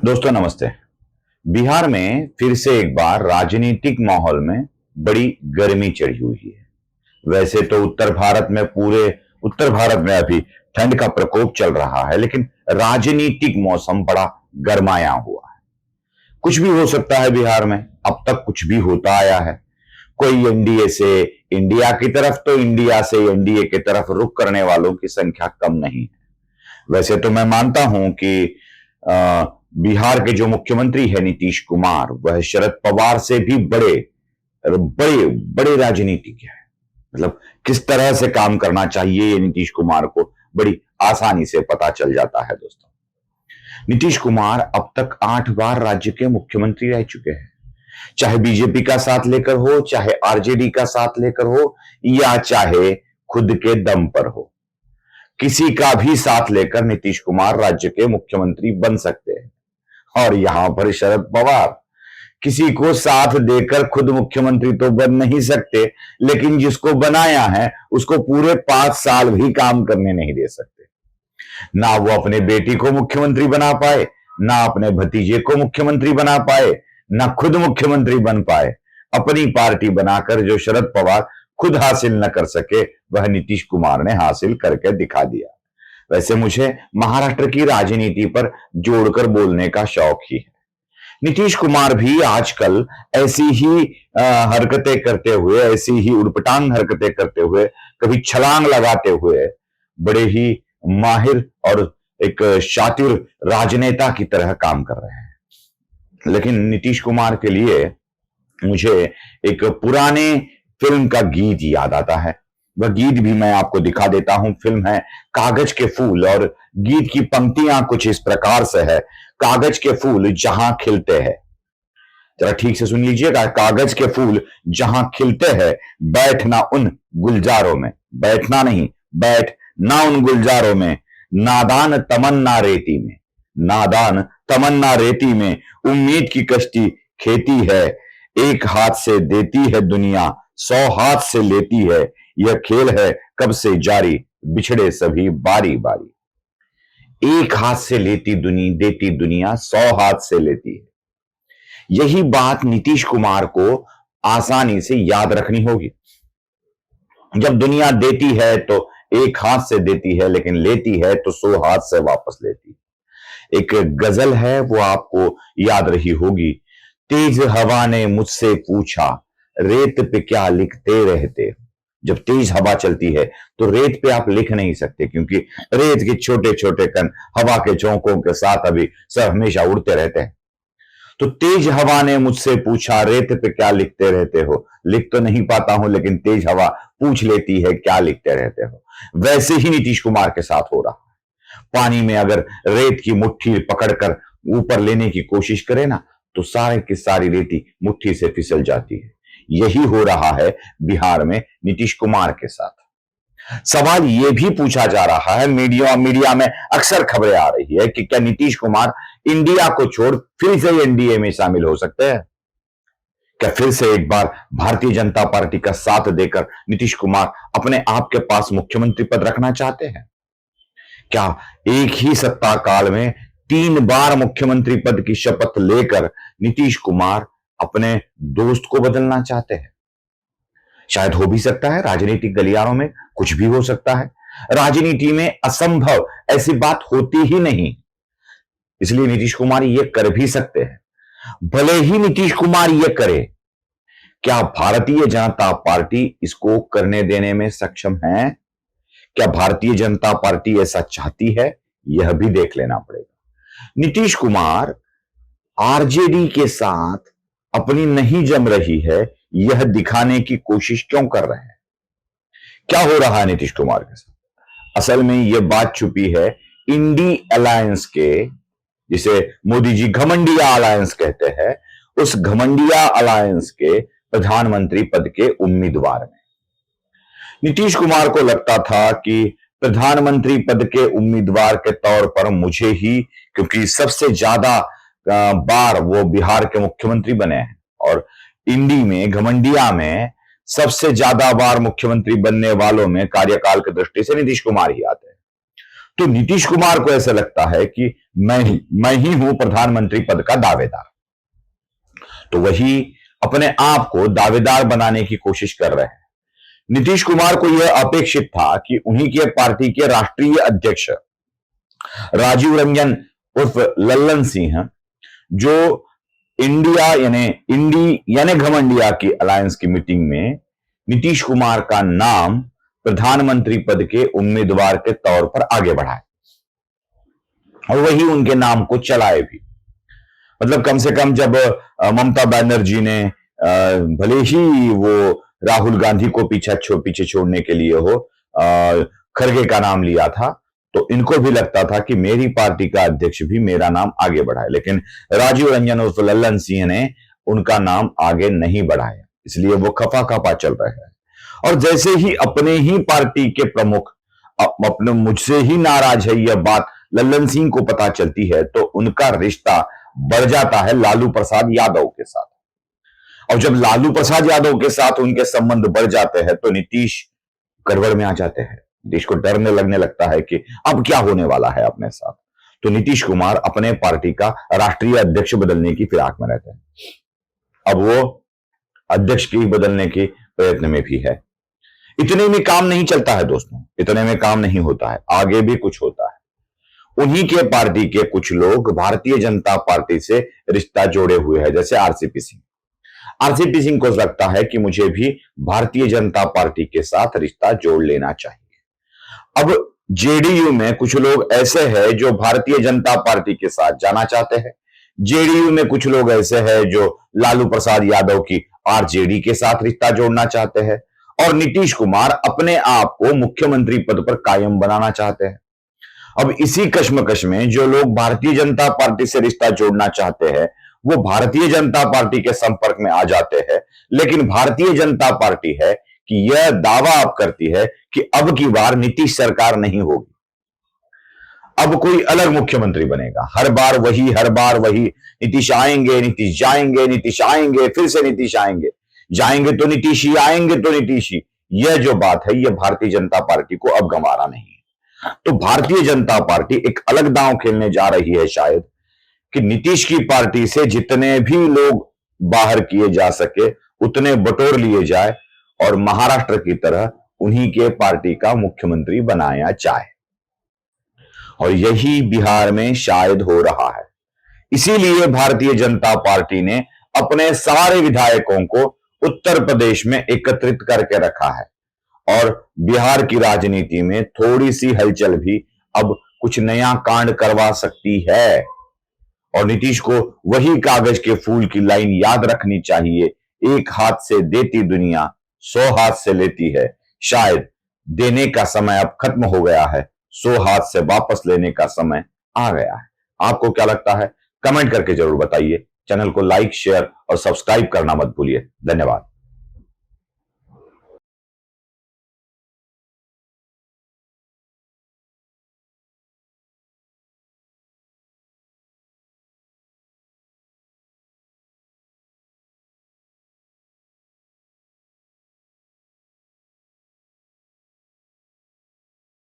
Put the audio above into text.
दोस्तों नमस्ते। बिहार में फिर से एक बार राजनीतिक माहौल में बड़ी गर्मी चढ़ी हुई है। वैसे तो पूरे उत्तर भारत में अभी ठंड का प्रकोप चल रहा है, लेकिन राजनीतिक मौसम बड़ा गर्माया हुआ है। कुछ भी हो सकता है बिहार में, अब तक कुछ भी होता आया है। कोई एनडीए से इंडिया की तरफ तो इंडिया से एनडीए की तरफ रुख करने वालों की संख्या कम नहीं है। वैसे तो मैं मानता हूं कि अ, बिहार के जो मुख्यमंत्री है नीतीश कुमार, वह शरद पवार से भी बड़े बड़े बड़े राजनीतिज्ञ है। मतलब किस तरह से काम करना चाहिए ये नीतीश कुमार को बड़ी आसानी से पता चल जाता है। दोस्तों, नीतीश कुमार अब तक 8 बार राज्य के मुख्यमंत्री रह चुके हैं। चाहे बीजेपी का साथ लेकर हो, चाहे आरजेडी का साथ लेकर हो, या चाहे खुद के दम पर हो, किसी का भी साथ लेकर नीतीश कुमार राज्य के मुख्यमंत्री बन सकते हैं। और यहां पर शरद पवार किसी को साथ देकर खुद मुख्यमंत्री तो बन नहीं सकते, लेकिन जिसको बनाया है उसको पूरे 5 साल भी काम करने नहीं दे सकते। ना वो अपने बेटी को मुख्यमंत्री बना पाए, ना अपने भतीजे को मुख्यमंत्री बना पाए, ना खुद मुख्यमंत्री बन पाए। अपनी पार्टी बनाकर जो शरद पवार खुद हासिल न कर सके, वह नीतीश कुमार ने हासिल करके दिखा दिया। वैसे मुझे महाराष्ट्र की राजनीति पर जोड़कर बोलने का शौक ही है। नीतीश कुमार भी आजकल ऐसी ही हरकतें करते हुए, ऐसी ही उड़पटांग हरकतें करते हुए, कभी छलांग लगाते हुए बड़े ही माहिर और एक शातिर राजनेता की तरह काम कर रहे हैं। लेकिन नीतीश कुमार के लिए मुझे एक पुराने फिल्म का गीत याद आता है। वह गीत भी मैं आपको दिखा देता हूं। फिल्म है कागज के फूल, और गीत की पंक्तियां कुछ इस प्रकार से है। कागज के फूल जहां खिलते हैं, जरा ठीक से सुन लीजिएगा। कागज के फूल जहां खिलते हैं, बैठना उन गुलजारों में, बैठना नहीं, बैठ ना उन गुलजारों में, नादान तमन्ना रेती में, नादान तमन्ना रेती में, उम्मीद की कश्ती खेती है, एक हाथ से देती है दुनिया, 100 हाथ से लेती है, यह खेल है कब से जारी, बिछड़े सभी बारी बारी। एक हाथ से देती दुनिया, 100 हाथ से लेती है। यही बात नीतीश कुमार को आसानी से याद रखनी होगी। जब दुनिया देती है तो एक हाथ से देती है, लेकिन लेती है तो 100 हाथ से वापस लेती है। एक गजल है, वो आपको याद रही होगी। तेज हवा ने मुझसे पूछा, रेत पे क्या लिखते रहते। जब तेज हवा चलती है तो रेत पे आप लिख नहीं सकते, क्योंकि रेत के छोटे छोटे कण हवा के झोंकों के साथ अभी सब हमेशा उड़ते रहते हैं। तो तेज हवा ने मुझसे पूछा, रेत पे क्या लिखते रहते हो। लिख तो नहीं पाता हूं, लेकिन तेज हवा पूछ लेती है क्या लिखते रहते हो। वैसे ही नीतीश कुमार के साथ हो रहा है। पानी में अगर रेत की मुट्ठी पकड़कर ऊपर लेने की कोशिश करे ना, तो सारे की सारी रेती मुट्ठी से फिसल जाती है। यही हो रहा है बिहार में नीतीश कुमार के साथ। सवाल यह भी पूछा जा रहा है, मीडिया मीडिया में अक्सर खबरें आ रही है कि क्या नीतीश कुमार इंडिया को छोड़ फिर से एनडीए में शामिल हो सकते हैं। क्या फिर से एक बार भारतीय जनता पार्टी का साथ देकर नीतीश कुमार अपने आप के पास मुख्यमंत्री पद रखना चाहते हैं। क्या एक ही सत्ता काल में 3 बार मुख्यमंत्री पद की शपथ लेकर नीतीश कुमार अपने दोस्त को बदलना चाहते हैं। शायद हो भी सकता है। राजनीतिक गलियारों में कुछ भी हो सकता है। राजनीति में असंभव ऐसी बात होती ही नहीं, इसलिए नीतीश कुमार ये कर भी सकते हैं। भले ही नीतीश कुमार ये करे, क्या भारतीय जनता पार्टी इसको करने देने में सक्षम है? क्या भारतीय जनता पार्टी ऐसा चाहती है? यह भी देख लेना पड़ेगा। नीतीश कुमार आरजेडी के साथ अपनी नहीं जम रही है, यह दिखाने की कोशिश क्यों कर रहे हैं? क्या हो रहा है नीतीश कुमार के साथ? असल में यह बात छुपी है इंडी अलायंस के, जिसे मोदी जी घमंडिया अलायंस कहते हैं, उस घमंडिया अलायंस के प्रधानमंत्री पद के उम्मीदवार में। नीतीश कुमार को लगता था कि प्रधानमंत्री पद के उम्मीदवार के तौर पर मुझे ही, क्योंकि सबसे ज्यादा बार वो बिहार के मुख्यमंत्री बने हैं, और इंडी में, घमंडिया में सबसे ज्यादा बार मुख्यमंत्री बनने वालों में कार्यकाल की दृष्टि से नीतीश कुमार ही आते हैं। तो नीतीश कुमार को ऐसा लगता है कि मैं ही हूं प्रधानमंत्री पद का दावेदार। तो वही अपने आप को दावेदार बनाने की कोशिश कर रहे हैं। नीतीश कुमार को यह अपेक्षित था कि उन्हीं के पार्टी के राष्ट्रीय अध्यक्ष राजीव रंजन उर्फ लल्लन सिंह, जो इंडिया यानी घमंडिया की अलायंस की मीटिंग में नीतीश कुमार का नाम प्रधानमंत्री पद के उम्मीदवार के तौर पर आगे बढ़ाए और वही उनके नाम को चलाए भी। मतलब कम से कम जब ममता बनर्जी ने भले ही वो राहुल गांधी को पीछे छोड़ने के लिए हो खड़गे का नाम लिया था, तो इनको भी लगता था कि मेरी पार्टी का अध्यक्ष भी मेरा नाम आगे बढ़ाए, लेकिन राजीव रंजन उर्फ लल्लन सिंह ने उनका नाम आगे नहीं बढ़ाया, इसलिए वो खफा खफा चल रहे हैं। और जैसे ही अपने ही पार्टी के प्रमुख अपने मुझसे ही नाराज है यह बात लल्लन सिंह को पता चलती है, तो उनका रिश्ता बढ़ जाता है लालू प्रसाद यादव के साथ। और जब लालू प्रसाद यादव के साथ उनके संबंध बढ़ जाते हैं तो नीतीश गड़बड़ में आ जाते हैं। नीतीश को डरने लगने लगता है कि अब क्या होने वाला है अपने साथ। तो नीतीश कुमार अपने पार्टी का राष्ट्रीय अध्यक्ष बदलने की फिराक में रहते हैं। अब वो अध्यक्ष की बदलने के प्रयत्न में भी है। इतने में काम नहीं चलता है दोस्तों, इतने में काम नहीं होता है, आगे भी कुछ होता है। उन्हीं के पार्टी के कुछ लोग भारतीय जनता पार्टी से रिश्ता जोड़े हुए हैं, जैसे आरसीपी सिंह। आरसीपी सिंह को लगता है कि मुझे भी भारतीय जनता पार्टी के साथ रिश्ता जोड़ लेना चाहिए। अब जेडीयू में कुछ लोग ऐसे हैं जो भारतीय जनता पार्टी के साथ जाना चाहते हैं। जेडीयू में कुछ लोग ऐसे हैं जो लालू प्रसाद यादव की आरजेडी के साथ रिश्ता जोड़ना चाहते हैं। और नीतीश कुमार अपने आप को मुख्यमंत्री पद पर कायम बनाना चाहते हैं। अब इसी कश्मकश में जो लोग भारतीय जनता पार्टी से रिश्ता जोड़ना चाहते हैं वो भारतीय जनता पार्टी के संपर्क में आ जाते हैं, लेकिन भारतीय जनता पार्टी है कि यह दावा अब करती है कि अब की बार नीतीश सरकार नहीं होगी, अब कोई अलग मुख्यमंत्री बनेगा। हर बार वही, नीतीश आएंगे, नीतीश जाएंगे, नीतीश आएंगे, फिर से नीतीश आएंगे, जाएंगे तो नीतीश ही, आएंगे तो नीतीश ही। यह जो बात है यह भारतीय जनता पार्टी को अब गंवारा नहीं है। तो भारतीय जनता पार्टी एक अलग दांव खेलने जा रही है शायद, कि नीतीश की पार्टी से जितने भी लोग बाहर किए जा सके उतने बटोर लिए जाए और महाराष्ट्र की तरह उन्हीं के पार्टी का मुख्यमंत्री बनाया जाए। और यही बिहार में शायद हो रहा है। इसीलिए भारतीय जनता पार्टी ने अपने सारे विधायकों को उत्तर प्रदेश में एकत्रित करके रखा है और बिहार की राजनीति में थोड़ी सी हलचल भी अब कुछ नया कांड करवा सकती है। और नीतीश को वही कागज के फूल की लाइन याद रखनी चाहिए, एक हाथ से देती दुनिया 100 हाथ से लेती है। शायद देने का समय अब खत्म हो गया है, 100 हाथ से वापस लेने का समय आ गया है। आपको क्या लगता है? कमेंट करके जरूर बताइए। चैनल को लाइक, शेयर और सब्सक्राइब करना मत भूलिए। धन्यवाद।